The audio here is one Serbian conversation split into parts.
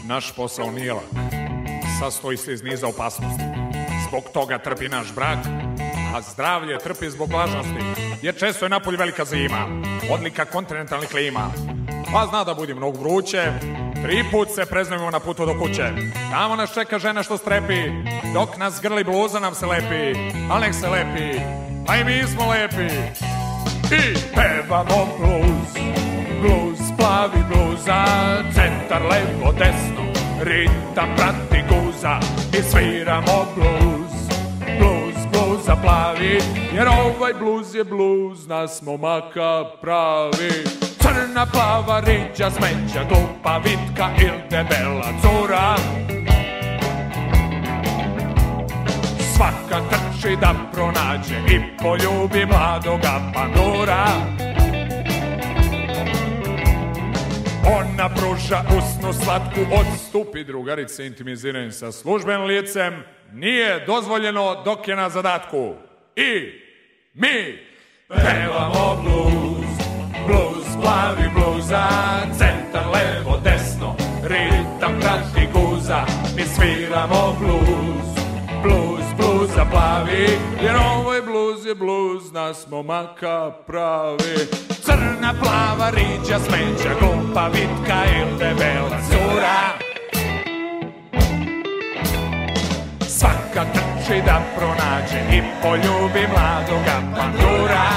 Naš posao nije lak, sastoji se iz niza opasnosti. Zbog toga trpi naš brak, a zdravlje trpi zbog vlažnosti, jer često je napolju velika zima, odlika kontinentalnih klima. Pa zna da budi mnogo vruće, 3 put se preznojimo na putu do kuće. Tamo nas čeka žena što strepi, dok nas grli bluza nam se lepi, al nek se lepi, a i mi smo lepi. I pevamo bluz, bluz, plavi bluza, centar, levo, desno, ritam prati guza. I sviramo bluz, bluz, bluza plavi, jer ovaj bluz je bluz nas momaka pravi. Crna, plava, riđa, smeđa, glupa, vitka il debela cura, svaka trči da pronađe i poljubi mladoga pandura. Ona pruža usnu slatku, odstupi drugarice, intimiziranje sa službenim licem nije dozvoljeno dok je na zadatku. I mi pevamo bluz, bluz, plavi bluza, centar, levo, desno, ritam prati guza. Mi sviramo bluz, bluz, bluza plavi, jer ovaj bluz je bluz nas momaka pravi. Crna, plava, riđa, smeđa, glupa, vitka il debela cura, svaka trči da pronađe i poljubi mladoga pandura.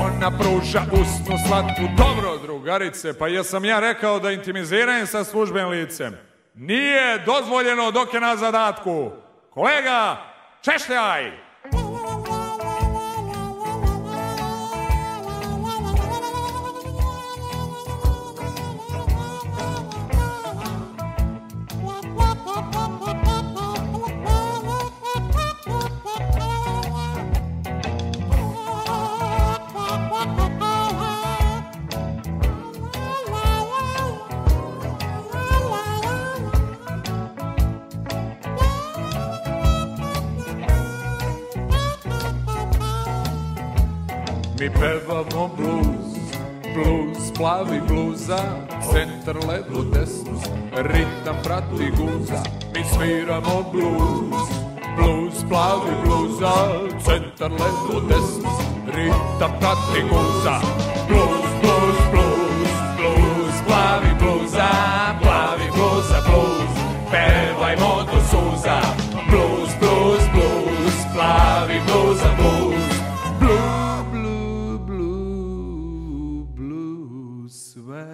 Ona pruža usnu slatku. Dobro, drugarice, pa jesam ja rekao da intimiziranje sa službenim licem nije dozvoljeno dok je na zadatku. Kolega, češljaj! Mi pevamo bluz, bluz, plavi bluza, centar, levo, desno, ritam prati guza. Mi sviramo bluz, bluz, plavi bluza, centar, levo, desno, ritam prati guza. Bluz, bluz, bluz, bluz, plavi bluza, bluz, pevajmo do suza. Bluz, bluz, bluz, plavi bluza, bluz. Sve.